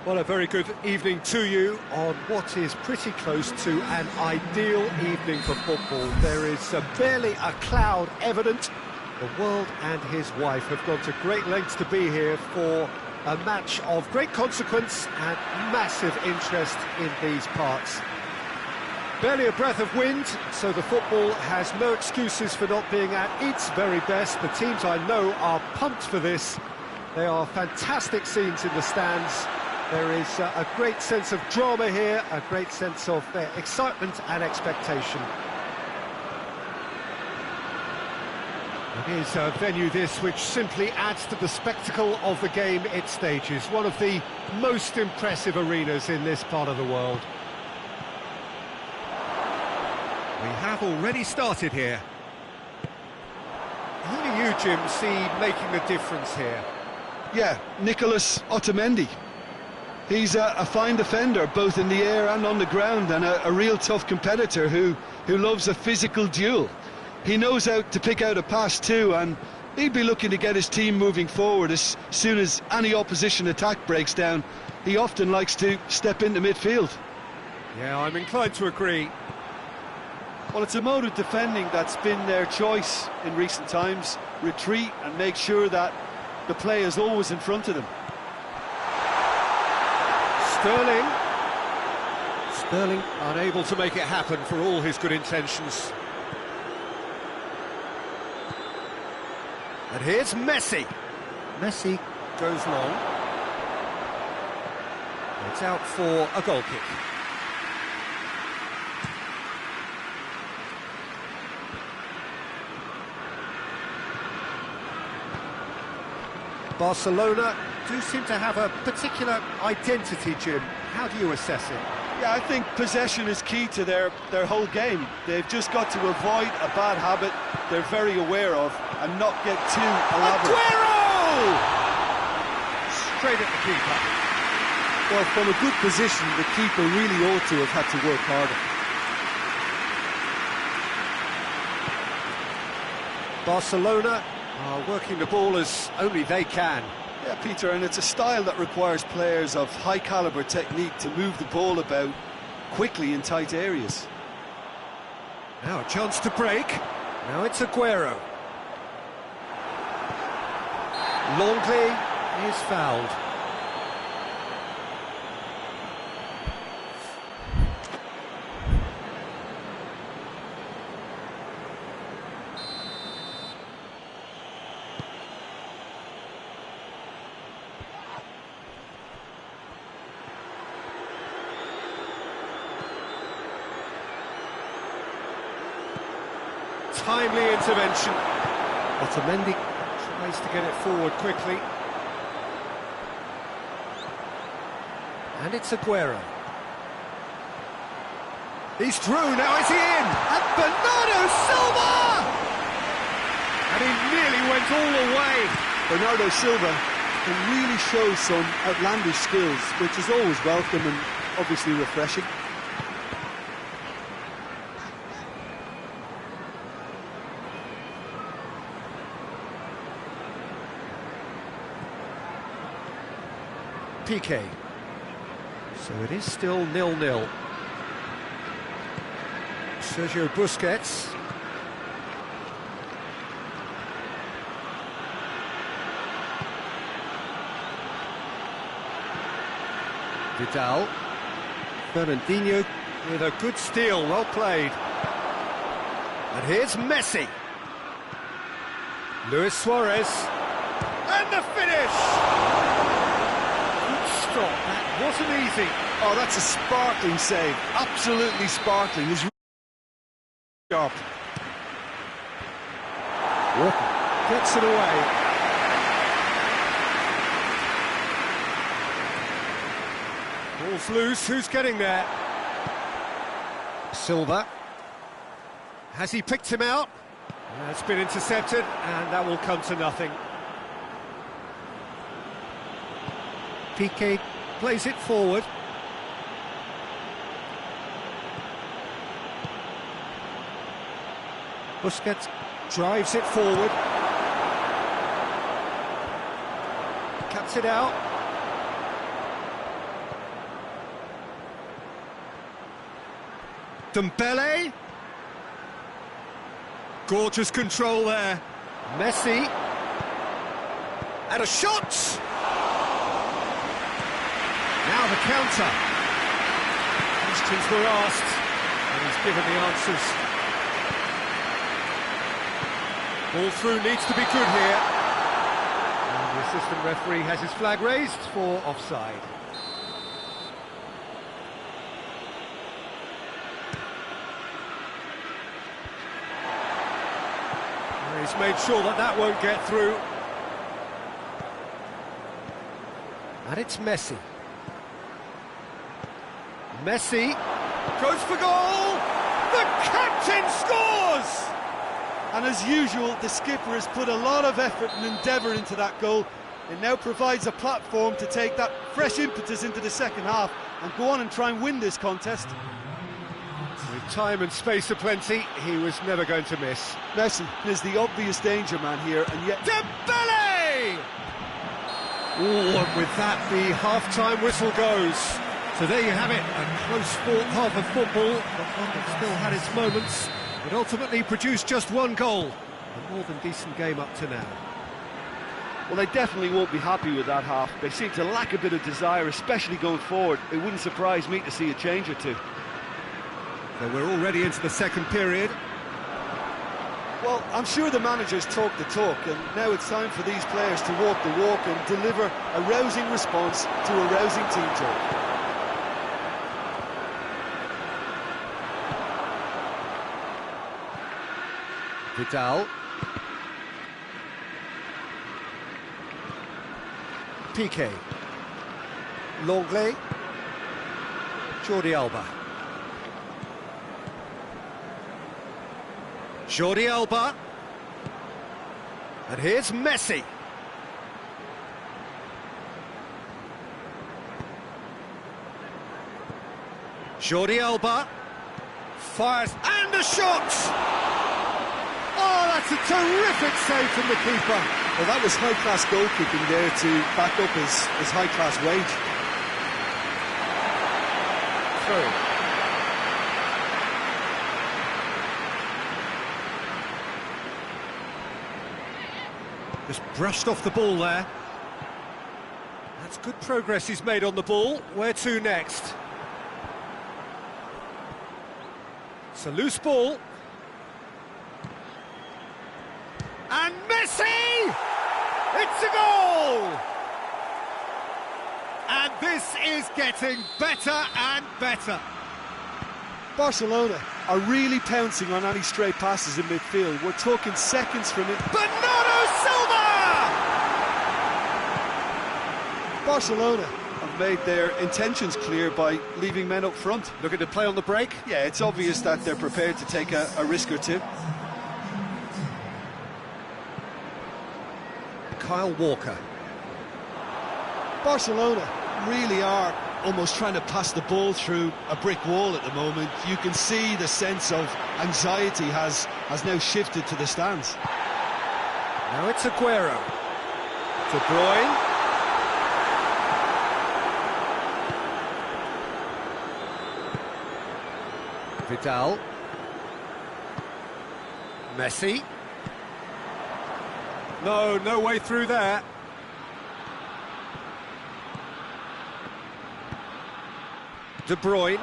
Well, a very good evening to you on what is pretty close to an ideal evening for football. There is barely a cloud evident. The world and his wife have gone to great lengths to be here for a match of great consequence and massive interest in these parts. Barely a breath of wind, so the football has no excuses for not being at its very best. The teams I know are pumped for this. There are fantastic scenes in the stands. There is a great sense of drama here, a great sense of excitement and expectation. It is a venue this which simply adds to the spectacle of the game it stages. One of the most impressive arenas in this part of the world. We have already started here. Who do you, Jim, see making a difference here? Yeah, Nicholas Otamendi. He's a fine defender, both in the air and on the ground, and a real tough competitor who loves a physical duel. He knows how to pick out a pass too, and he'd be looking to get his team moving forward as soon as any opposition attack breaks down. He often likes to step into midfield. Yeah, I'm inclined to agree. Well, it's a mode of defending that's been their choice in recent times. Retreat and make sure that the play is always in front of them. Sterling unable to make it happen for all his good intentions. And here's Messi. Messi goes long. It's out for a goal kick. Barcelona do seem to have a particular identity, Jim. How do you assess it? Yeah, I think possession is key to their whole game. They've just got to avoid a bad habit they're very aware of and not get too elaborate. Aguero! Straight at the keeper. Well, from a good position, the keeper really ought to have had to work harder. Barcelona are working the ball as only they can. Yeah, Peter, and it's a style that requires players of high-caliber technique to move the ball about quickly in tight areas. Now a chance to break. Now it's Aguero. Longley is fouled. Timely intervention. Otamendi tries to get it forward quickly. And it's Aguero. He's through, now is he in? And Bernardo Silva! And he nearly went all the way. Bernardo Silva can really show some outlandish skills, which is always welcome and obviously refreshing. PK. So it is still 0-0. Sergio Busquets. Vidal. Fernandinho with a good steal, well played. And here's Messi. Luis Suarez. And the finish! Good stop, that wasn't easy. Oh, that's a sparkling save. Absolutely sparkling. He's sharp. Walker gets it away. Ball's loose, who's getting there? Silva. Has he picked him out? It's been intercepted, and that will come to nothing. Piqué plays it forward. Busquets drives it forward. Cuts it out. Dembele. Gorgeous control there. Messi. And a shot! Now the counter. Questions were asked, and he's given the answers. Ball through needs to be good here. And the assistant referee has his flag raised for offside. He's made sure that that won't get through. And it's Messi. Messi goes for goal! The captain scores! And as usual, the skipper has put a lot of effort and endeavour into that goal. It now provides a platform to take that fresh impetus into the second half and go on and try and win this contest. With time and space aplenty, he was never going to miss. Messi is the obvious danger man here, and yet... Dembele! Oh, and with that, the half-time whistle goes. So there you have it, a close-fought half of football, but one that still had its moments. It ultimately produced just one goal. A more than decent game up to now. Well, they definitely won't be happy with that half. They seem to lack a bit of desire, especially going forward. It wouldn't surprise me to see a change or two. So we're already into the second period. Well, I'm sure the managers talk the talk, and now it's time for these players to walk the walk and deliver a rousing response to a rousing team talk. Vidal. Piqué. Longley. Jordi Alba. Jordi Alba. And here's Messi. Jordi Alba. Fires and a shot! Oh, that's a terrific save from the keeper. Well, that was high-class goalkeeping there to back up his high-class wage. Through. Just brushed off the ball there. That's good progress he's made on the ball. Where to next? It's a loose ball. And Messi! It's a goal! And this is getting better and better. Barcelona are really pouncing on any stray passes in midfield. We're talking seconds from it. Bernardo Silva! Barcelona have made their intentions clear by leaving men up front. Looking to play on the break? Yeah, it's obvious that they're prepared to take a risk or two. Kyle Walker. Barcelona really are almost trying to pass the ball through a brick wall at the moment. You can see the sense of anxiety has now shifted to the stands. Now it's Aguero. De Bruyne. Vidal. Messi. No way through there. De Bruyne.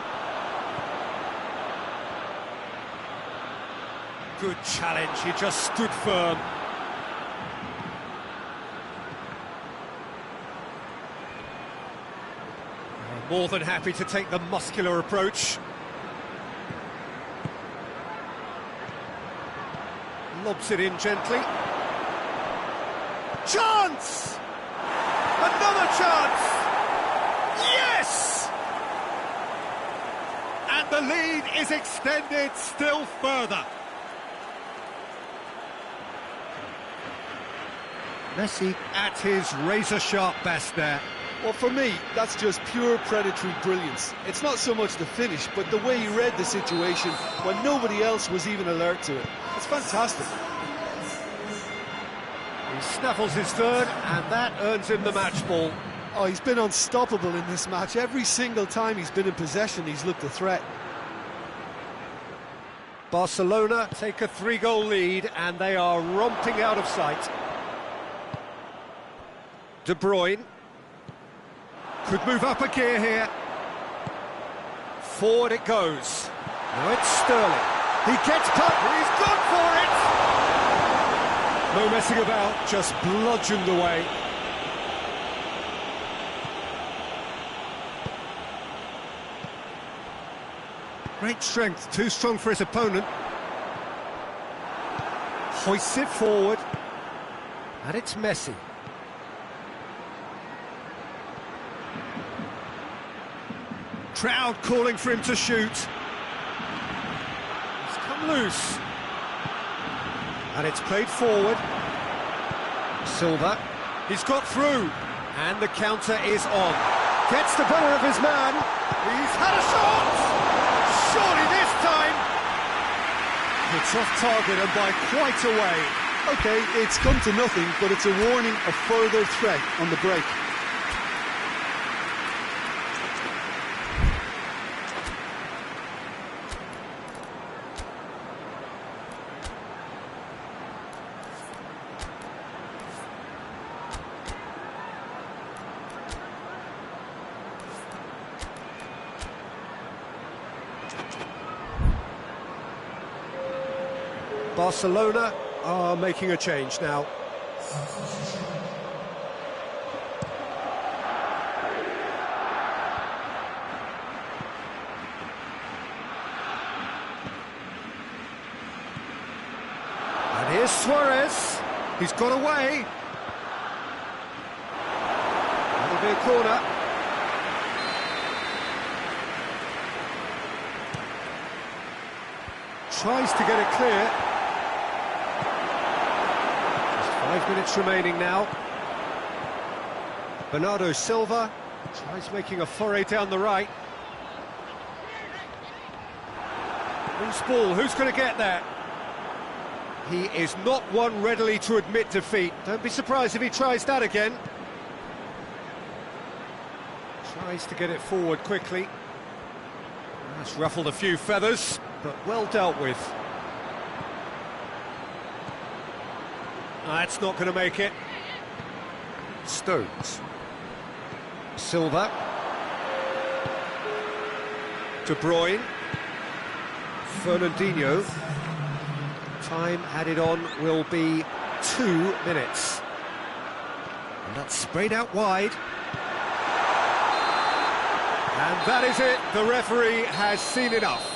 Good challenge, he just stood firm. More than happy to take the muscular approach. Lobs it in gently. Chance! Another chance! Yes! And the lead is extended still further. Messi at his razor-sharp best there. Well, for me, that's just pure predatory brilliance. It's not so much the finish, but the way he read the situation when nobody else was even alert to it. It's fantastic. He snaffles his third, and that earns him the match ball. Oh, he's been unstoppable in this match. Every single time he's been in possession, he's looked a threat. Barcelona take a 3-goal lead, and they are romping out of sight. De Bruyne could move up a gear here. Forward it goes. Now it's Sterling. He gets put, he's gone for it! No messing about, just bludgeoned away. Great strength, too strong for his opponent. Hoists it forward. And it's Messi. Crowd calling for him to shoot. He's come loose. And it's played forward. Silva. He's got through. And the counter is on. Gets the better of his man. He's had a shot! Surely this time! It's off target and by quite a way. OK, it's come to nothing, but it's a warning of further threat on the break. Barcelona are making a change now. And here's Suarez. He's got away. That'll be a corner. Tries to get it clear. 5 minutes remaining now. Bernardo Silva tries making a foray down the right. Loose ball, who's going to get that? He is not one readily to admit defeat. Don't be surprised if he tries that again. Tries to get it forward quickly. That's ruffled a few feathers, but well dealt with. That's not going to make it. Stones. Silva. De Bruyne. Fernandinho. Time added on will be 2 minutes. And that's sprayed out wide. And that is it. The referee has seen enough.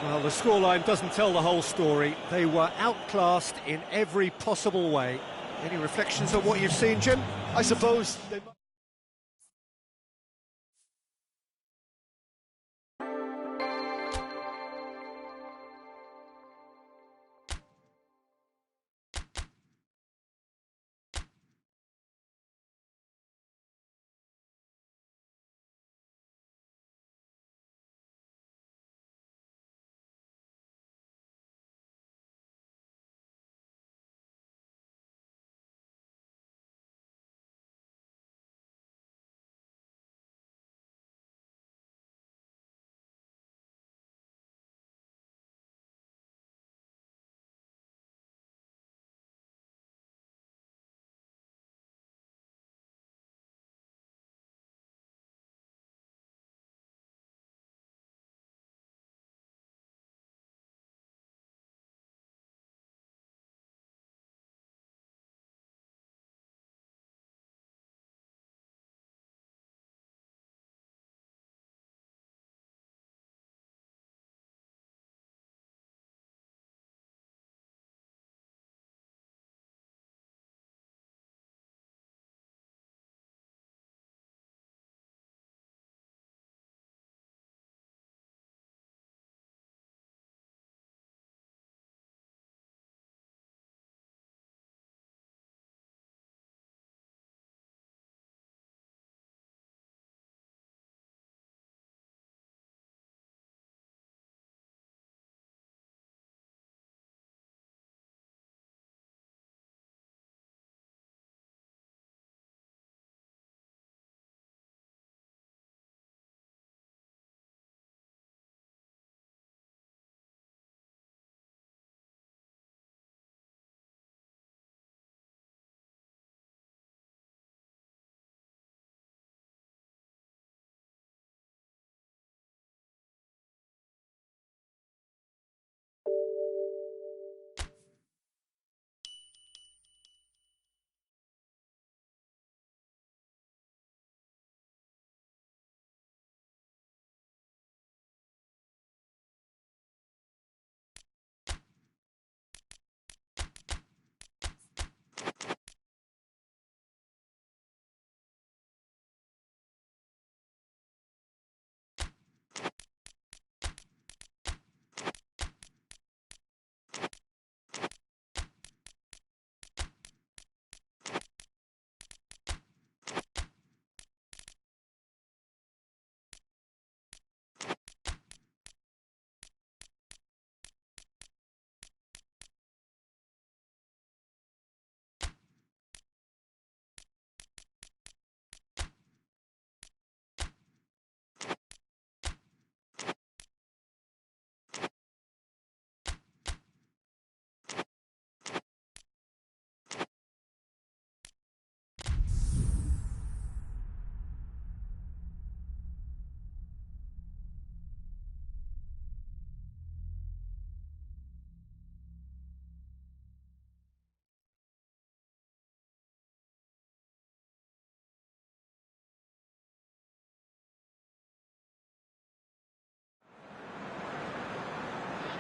Well, the scoreline doesn't tell the whole story. They were outclassed in every possible way. Any reflections on what you've seen, Jim? I suppose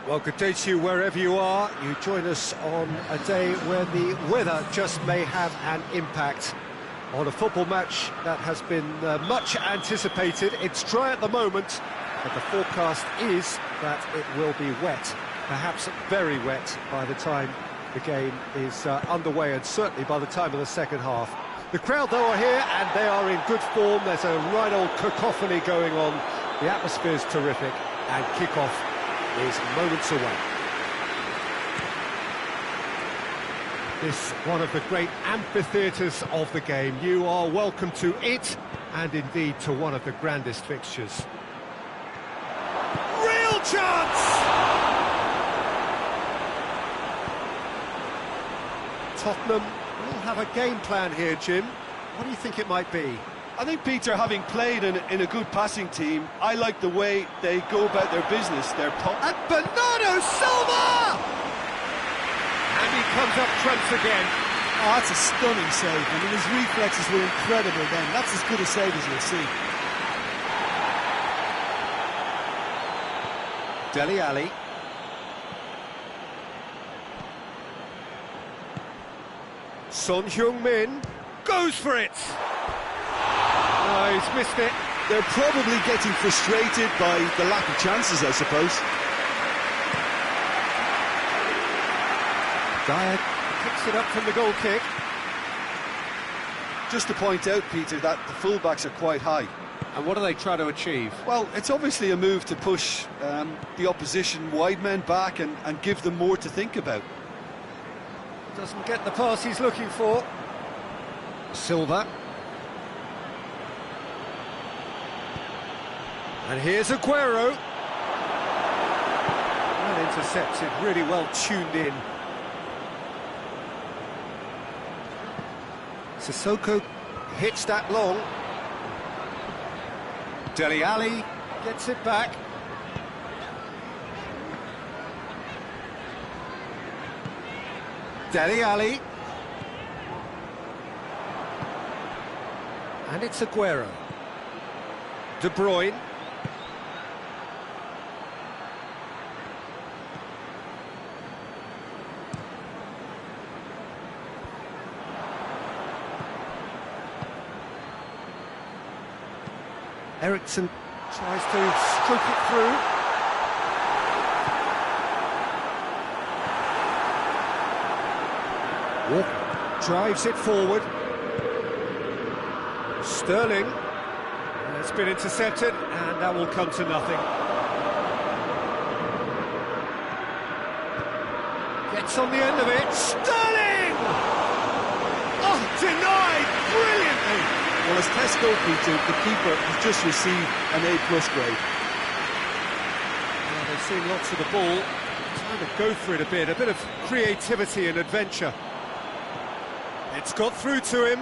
Well, good day to you wherever you are. You join us on a day where the weather just may have an impact on a football match that has been much anticipated. It's dry at the moment, but the forecast is that it will be wet, perhaps very wet by the time the game is underway, and certainly by the time of the second half. The crowd, though, are here, and they are in good form. There's a right old cacophony going on. The atmosphere's terrific, and kick-off is moments away. This one of the great amphitheatres of the game. You are welcome to it, and indeed to one of the grandest fixtures. Real chance! Tottenham will have a game plan here, Jim. What do you think it might be? I think, Peter, having played in a good passing team, I like the way they go about their business. They're And Bernardo Silva! And he comes up trumps again. Oh, that's a stunning save. I mean, his reflexes were incredible then. That's as good a save as you'll see. Dele Alli. Son Heung-min goes for it. No, he's missed it. They're probably getting frustrated by the lack of chances, I suppose. Dyer kicks it up from the goal kick. Just to point out, Peter, that the fullbacks are quite high. And what do they try to achieve? Well, it's obviously a move to push the opposition wide men back and give them more to think about. Doesn't get the pass he's looking for. Silva. And here's Aguero. Well intercepted, really well tuned in. Sissoko hits that long. Dele Alli gets it back. Dele Alli. And it's Aguero. De Bruyne. Eriksson tries to stroke it through. Walker drives it forward. Sterling. It's been intercepted, and that will come to nothing. Gets on the end of it. Sterling! Oh, denied brilliantly. Well, as tests go, Peter, the keeper has just received an A+ grade. Well, they've seen lots of the ball, trying to go for it a bit of creativity and adventure. It's got through to him.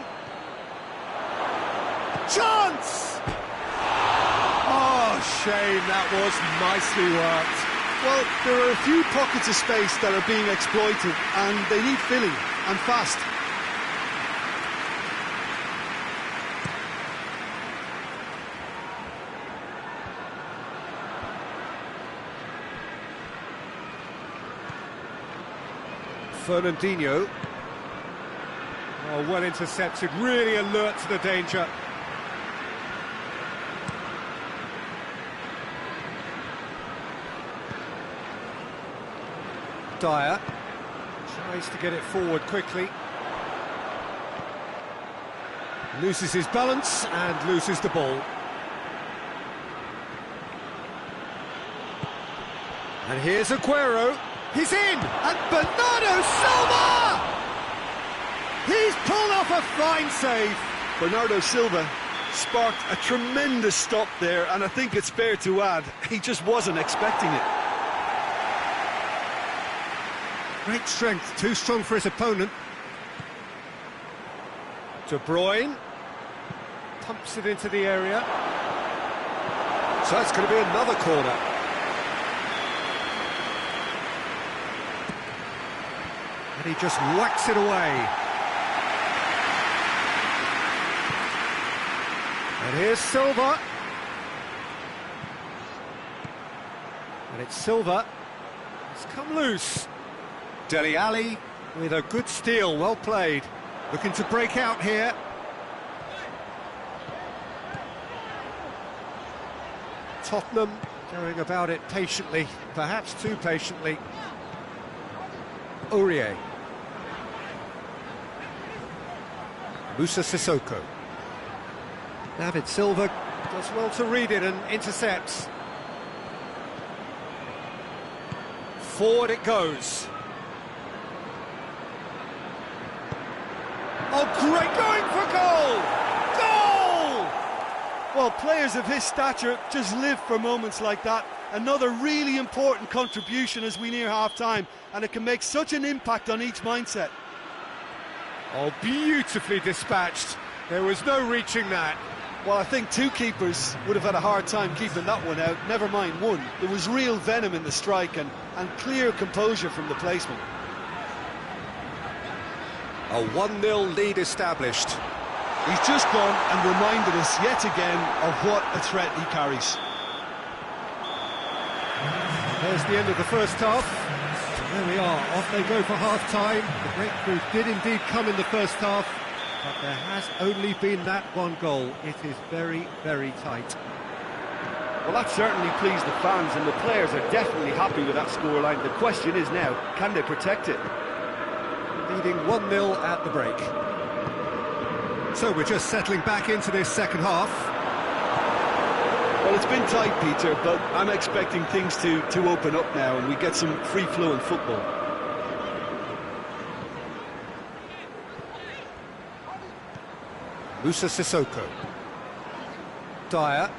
Chance! Oh, shame, that was nicely worked. Well, there are a few pockets of space that are being exploited, and they need filling, and fast. Fernandinho. Oh, well intercepted, really alert to the danger. Dyer tries to get it forward quickly. Loses his balance and loses the ball. And here's Aguero. He's in! And Bernardo Silva! He's pulled off a fine save. Bernardo Silva sparked a tremendous stop there, and I think it's fair to add, he just wasn't expecting it. Great strength, too strong for his opponent. De Bruyne pumps it into the area. So it's going to be another corner. And he just whacks it away. And here's Silva. And it's Silva. It's come loose. Dele Alli with a good steal, well played. Looking to break out here. Tottenham going about it patiently, perhaps too patiently. Aurier. Musa Sissoko. David Silva does well to read it and intercepts. Forward it goes. Oh, great, going for goal! Goal! Well, players of his stature just live for moments like that. Another really important contribution as we near half-time, and it can make such an impact on each mindset. Oh, beautifully dispatched. There was no reaching that. Well, I think two keepers would have had a hard time keeping that one out, never mind one. There was real venom in the strike and clear composure from the placement. A 1-0 lead established. He's just gone and reminded us yet again of what a threat he carries. There's the end of the first half. There we are, off they go for half-time. The breakthrough did indeed come in the first half, but there has only been that one goal. It is very, very tight. Well, that certainly pleased the fans, and the players are definitely happy with that scoreline. The question is now, can they protect it? Leading 1-0 at the break. So we're just settling back into this second half. Well, it's been tight, Peter, but I'm expecting things to open up now and we get some free-flowing football. Musa Sissoko. Dyer.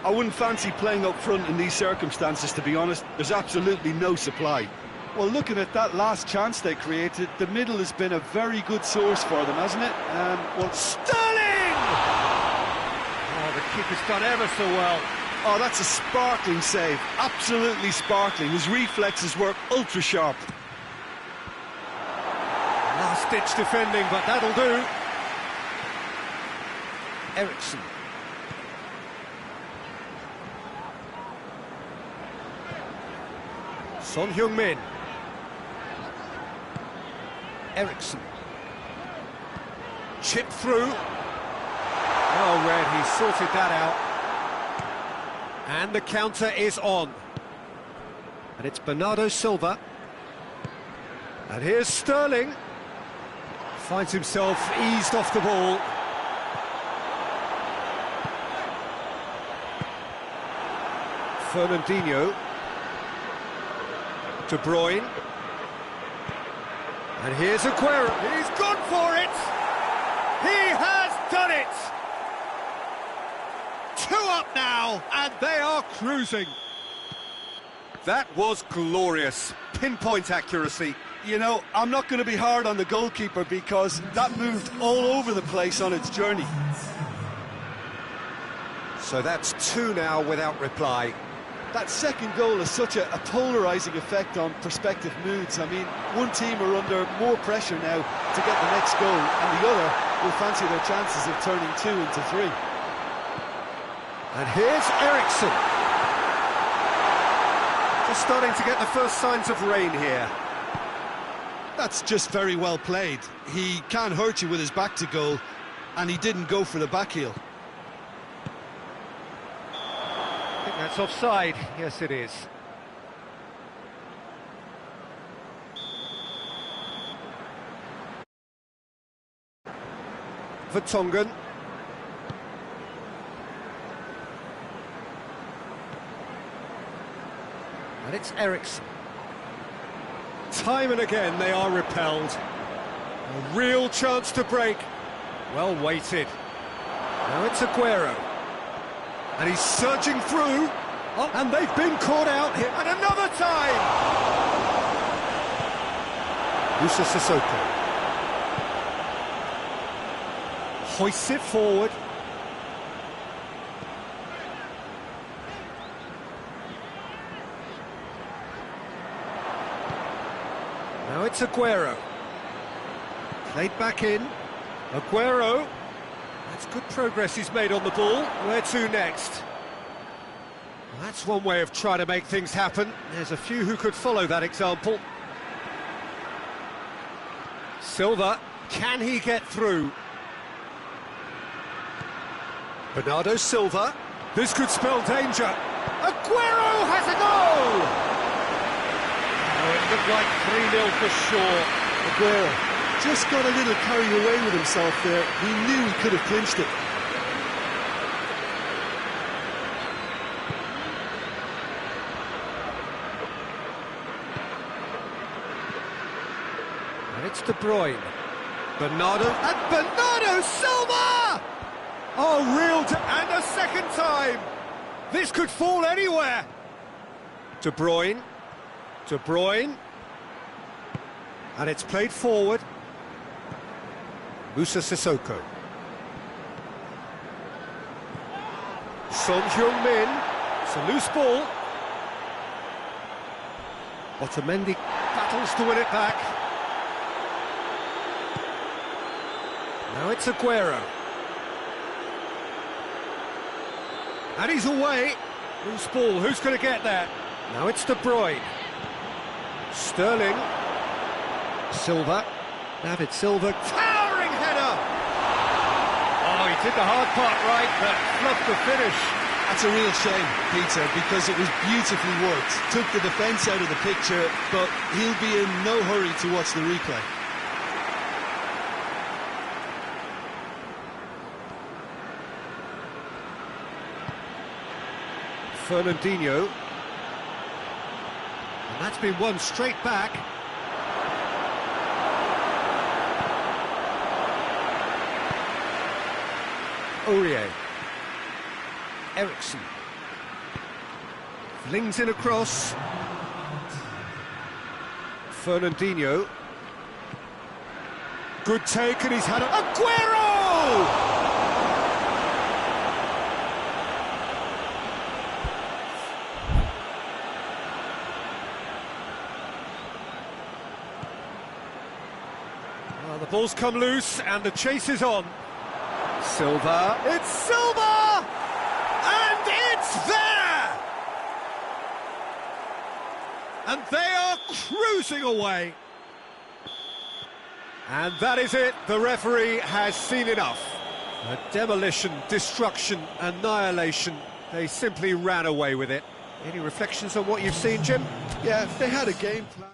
I wouldn't fancy playing up front in these circumstances, to be honest. There's absolutely no supply. Well, looking at that last chance they created, the middle has been a very good source for them, hasn't it? Well, Sterling! Oh, the keeper's done ever so well. Oh, that's a sparkling save. Absolutely sparkling. His reflexes were ultra sharp. Last-ditch defending, but that'll do. Eriksson. Son Heung-min. Eriksson. Chip through. Well read, he sorted that out. And the counter is on. And it's Bernardo Silva. And here's Sterling. Finds himself eased off the ball. Fernandinho. De Bruyne. And here's Aguero. He's gone for it! He has done it! 2 up now, and they are cruising. That was glorious. Pinpoint accuracy. You know, I'm not going to be hard on the goalkeeper because that moved all over the place on its journey. So that's 2 now without reply. That second goal has such a polarising effect on prospective moods. I mean, one team are under more pressure now to get the next goal, and the other will fancy their chances of turning 2 into 3. And here's Eriksson. Just starting to get the first signs of rain here. That's just very well played. He can't hurt you with his back to goal, and he didn't go for the back heel. I think that's offside. Yes, it is. Vertonghen. And it's Eriksson. Time and again they are repelled. A real chance to break. Well weighted. Now it's Aguero. And he's surging through. Oh, and they've been caught out here. And another time! Musa Sissoko. Hoists it forward. Now it's Aguero. Played back in. Aguero. That's good progress he's made on the ball. Where to next? That's one way of trying to make things happen. There's a few who could follow that example. Silva, can he get through? Bernardo Silva, this could spell danger. Aguero has a goal! Oh, it looked like 3-0 for sure. Aguero just got a little carried away with himself there. He knew he could have clinched it. And it's De Bruyne. Bernardo, and Bernardo Silva! Oh, and a second time! This could fall anywhere! De Bruyne. De Bruyne. And it's played forward. Musa Sissoko. Son Heung-min. It's a loose ball. Otamendi battles to win it back. Now it's Aguero. And he's away. Loose ball, who's going to get there? Now it's De Bruyne. Sterling. Silva. David Silva. Towering header! Oh, he did the hard part right, but fluffed the finish. That's a real shame, Peter, because it was beautifully worked. Took the defence out of the picture, but he'll be in no hurry to watch the replay. Fernandinho. And that's been won straight back. Aurier. Ericsson. Flings in across. Fernandinho. Good take, and he's had a... Aguero! Well, the ball's come loose, and the chase is on. Silva. It's Silva! And it's there! And they are cruising away. And that is it. The referee has seen enough. A demolition, destruction, annihilation. They simply ran away with it. Any reflections on what you've seen, Jim? Yeah, they had a game plan.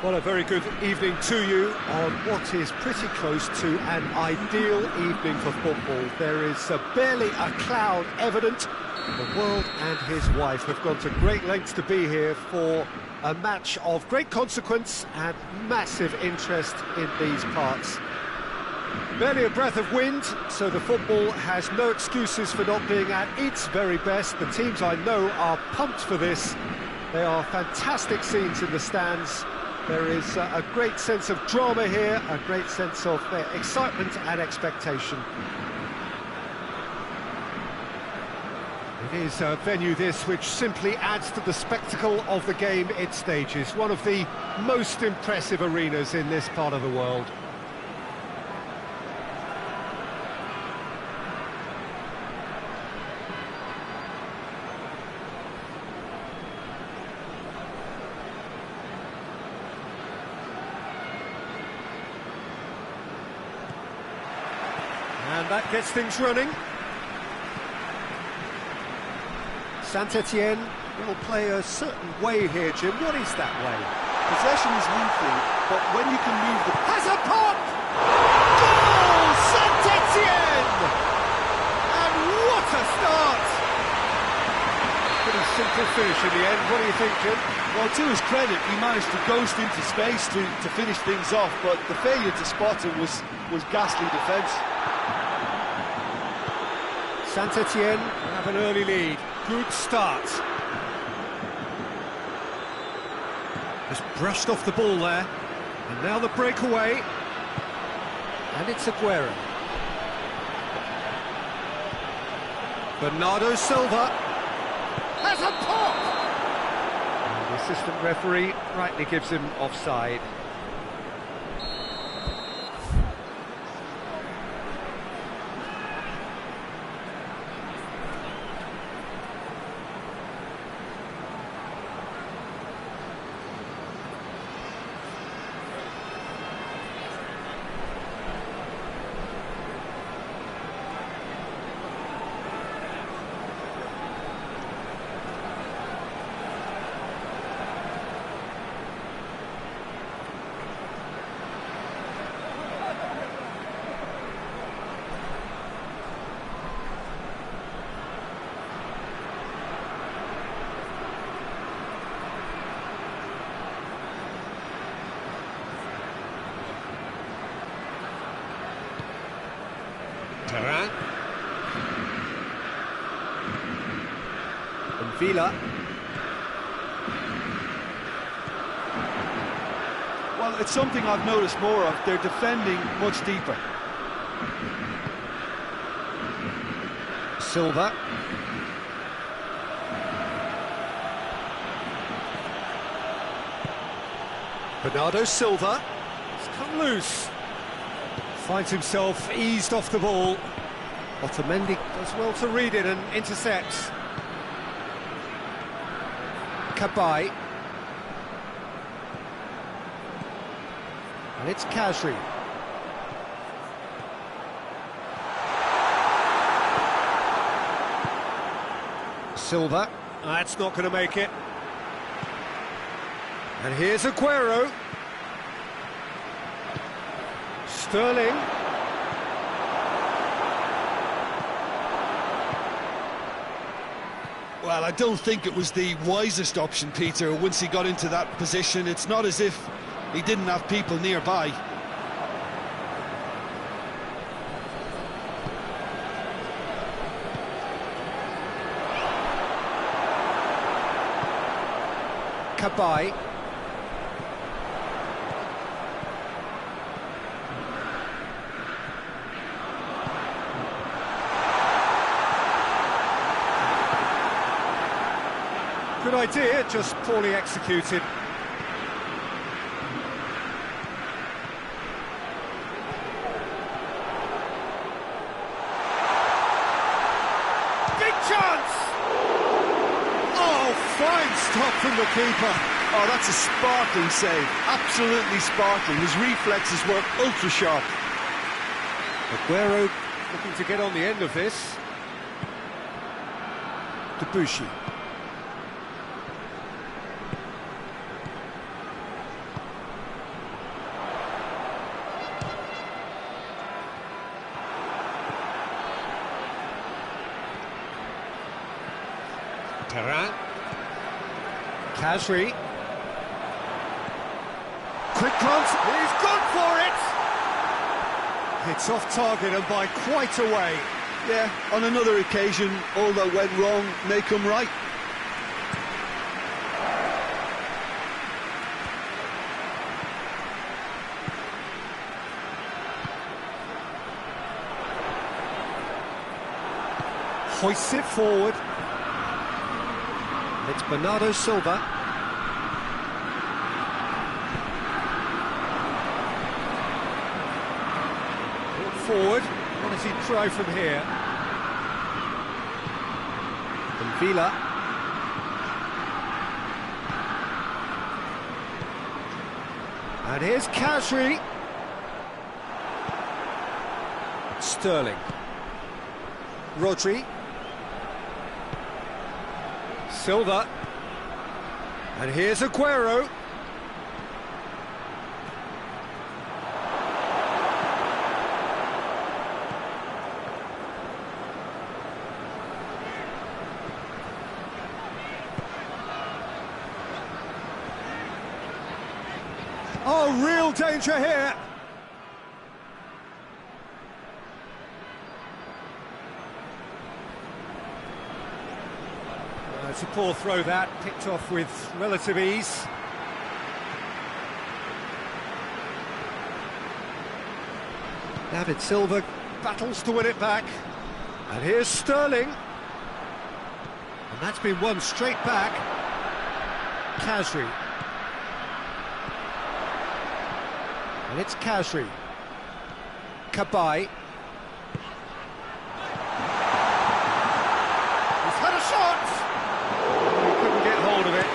Well, a very good evening to you on what is pretty close to an ideal evening for football. There is barely a cloud evident. The world and his wife have gone to great lengths to be here for a match of great consequence and massive interest in these parts. Barely a breath of wind, so the football has no excuses for not being at its very best. The teams I know are pumped for this. They are fantastic scenes in the stands. There is a great sense of drama here, a great sense of excitement and expectation. It is a venue this which simply adds to the spectacle of the game it stages. One of the most impressive arenas in this part of the world. And that gets things running. Saint-Etienne will play a certain way here, Jim. What is that way? Possession is one thing, but when you can move the... Has a pop! Goal! Saint-Etienne! And what a start! Pretty simple finish in the end. What do you think, Jim? Well, to his credit, he managed to ghost into space to finish things off, but the failure to spot him was ghastly defence. Saint-Etienne have an early lead. Good start. Just brushed off the ball there. And now the breakaway. And it's Aguero. Bernardo Silva has a pop! And the assistant referee rightly gives him offside. Terrain. And Villa. Well, it's something I've noticed more of. They're defending much deeper. Silva. Bernardo Silva. It's come loose. Finds himself eased off the ball. Otamendi does well to read it and intercepts. Cabaye. And it's Khazri. Silva. That's not going to make it. And here's Aguero. Sterling. Well, I don't think it was the wisest option, Peter, once he got into that position. It's not as if he didn't have people nearby. Cabaye. Good idea, just poorly executed. Big chance! Oh, fine stop from the keeper. Oh, that's a sparkling save. Absolutely sparkling. His reflexes were ultra sharp. Aguero looking to get on the end of this. Debussy. Perrin. Kasri. Quick glance, he's gone for it! It's off target and by quite a way. Yeah, on another occasion, all that went wrong may come right. Hoists it forward. It's Bernardo Silva. Brought forward. What does he try from here? And Villa. And here's Kasri. Sterling. Rodri. Silva, and here's Aguero. Oh, real danger here. It's a poor throw that, picked off with relative ease. David Silva battles to win it back. And here's Sterling. And that's been won straight back. Kasri. And it's Kasri. Cabaye. He's had a shot! Couldn't get hold of it.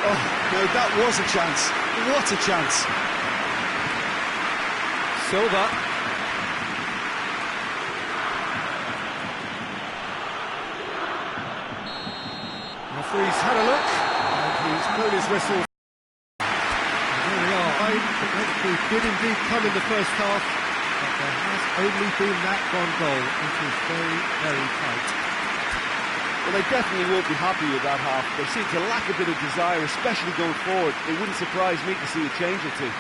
Oh, no, that was a chance. What a chance. Silva. Referee's had a look, and he's blown his whistle. And there we are. We did indeed come in the first half, but there has only been that one goal. It is very, very tight. Well, they definitely won't be happy with that half. They seem to lack a bit of desire, especially going forward. It wouldn't surprise me to see a change or two.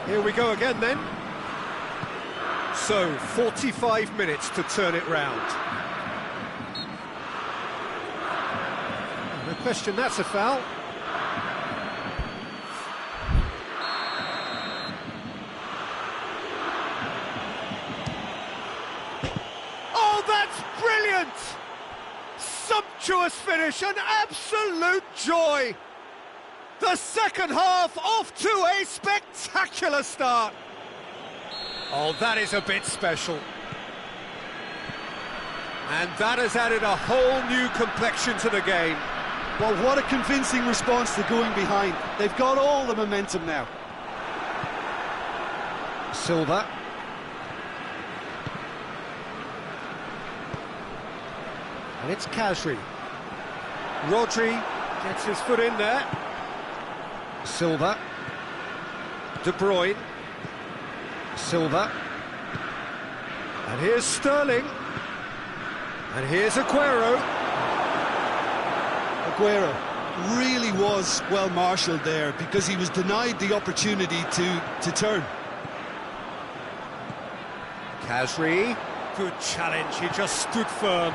Here we go again then. So, 45 minutes to turn it round. No question, that's a foul. Oh, that's brilliant! Sumptuous finish, an absolute joy! The second half off to a spectacular start. Oh, that is a bit special. And that has added a whole new complexion to the game. Well, what a convincing response to going behind. They've got all the momentum now. Silva. And it's Kasri. Rodri gets his foot in there. Silva. De Bruyne. Silva. And here's Sterling. And here's Aguero. Aguero really was well marshalled there because he was denied the opportunity to turn. Kasri. Good challenge, he just stood firm.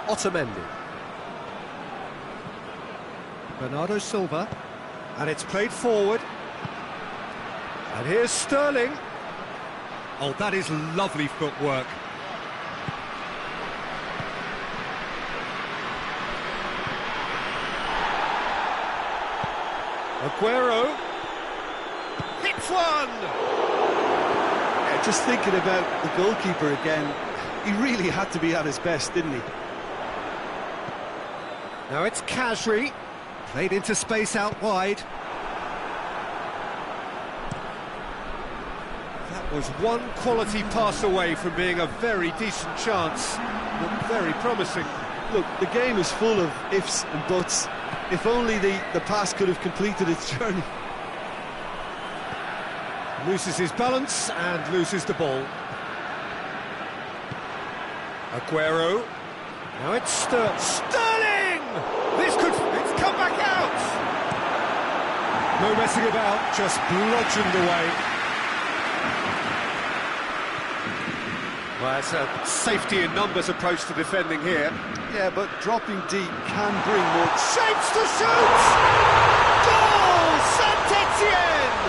Otamendi. Bernardo Silva. And it's played forward. And here's Sterling. Oh, that is lovely footwork. Aguero. Hits one! Yeah, just thinking about the goalkeeper again, he really had to be at his best, didn't he? Now it's Kasri, played into space out wide. That was one quality pass away from being a very decent chance. Looked very promising. Look, the game is full of ifs and buts. If only the pass could have completed its journey. Loses his balance and loses the ball. Aguero. Now it's Sterling! It's come back out! No messing about, just bludgeoned away. Well, it's a safety in numbers approach to defending here. Yeah, but dropping deep can bring more... Shapes to shoot! Goal! Saint-Etienne!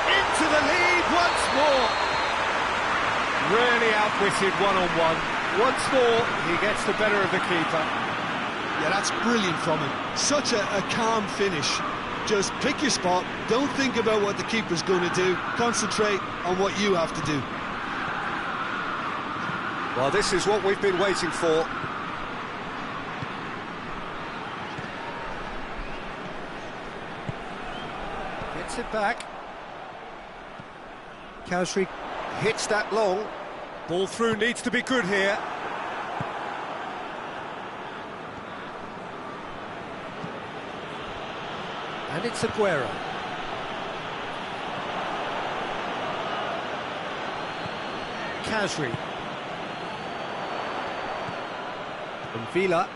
Into the lead once more. Really outwitted one-on-one. Once more, he gets the better of the keeper. Yeah, that's brilliant from him. Such a calm finish. Just pick your spot, don't think about what the keeper's going to do, concentrate on what you have to do. Well, this is what we've been waiting for. Gets it back. Kasri hits that long. Ball through needs to be good here. And it's Aguero. Kasri. And Villa.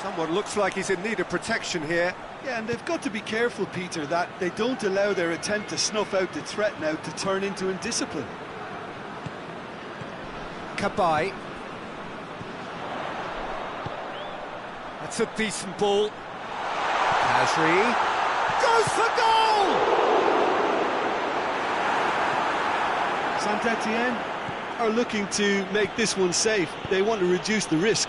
Someone looks like he's in need of protection here. Yeah, and they've got to be careful, Peter, that they don't allow their attempt to snuff out the threat now to turn into indiscipline. Cabaye. That's a decent ball. Kasri goes for goal! Saint-Etienne are looking to make this one safe. They want to reduce the risk.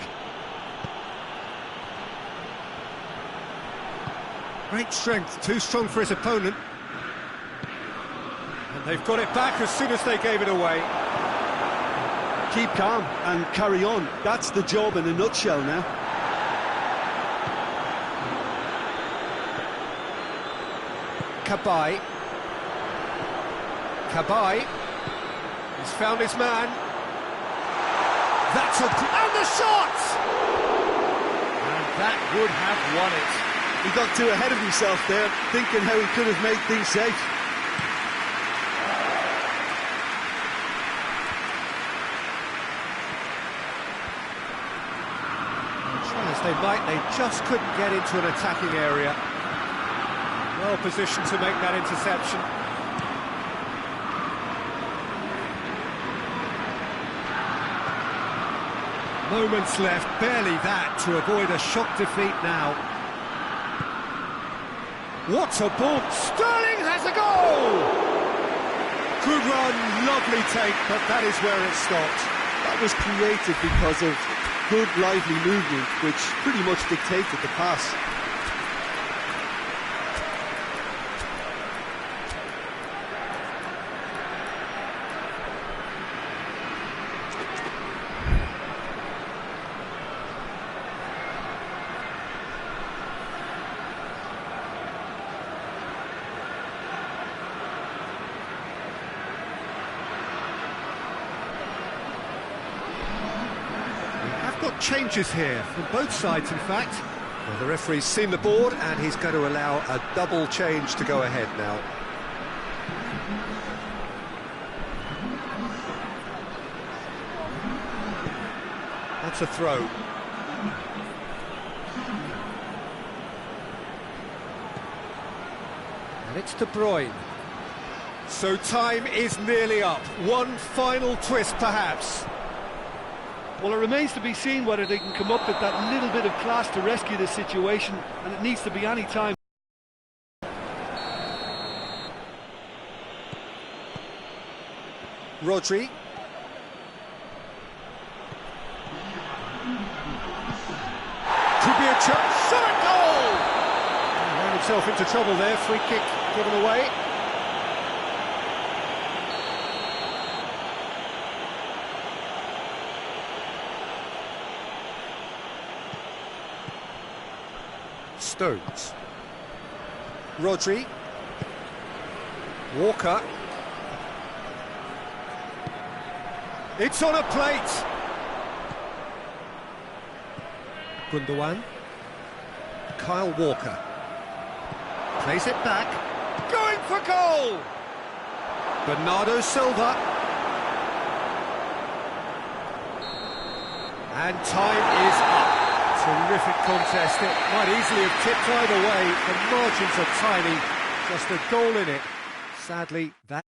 Great strength, too strong for his opponent. And they've got it back as soon as they gave it away. Keep calm and carry on. That's the job in a nutshell now. Cabaye. He's found his man. That's a... and the shot! And that would have won it. He got too ahead of himself there, thinking how he could have made things safe. Try as they might, they just couldn't get into an attacking area. Well positioned to make that interception. Moments left, barely that, to avoid a shock defeat now. What a ball! Sterling has a goal! Good run, lovely take, but that is where it stopped. That was created because of good, lively movement, which pretty much dictated the pass. Got changes here from both sides, in fact. Well, the referee's seen the board and he's going to allow a double change to go ahead now. That's a throw. And it's De Bruyne. So time is nearly up. One final twist, perhaps. Well, it remains to be seen whether they can come up with that little bit of class to rescue this situation, and it needs to be any time. Rodri. himself into trouble there. Free kick given away. Stones. Rodri. Walker. It's on a plate. Gundogan. Kyle Walker. Plays it back. Going for goal! Bernardo Silva. And time is up. Terrific contest. It might easily have tipped either way. The margins are tiny. Just a goal in it. Sadly, that...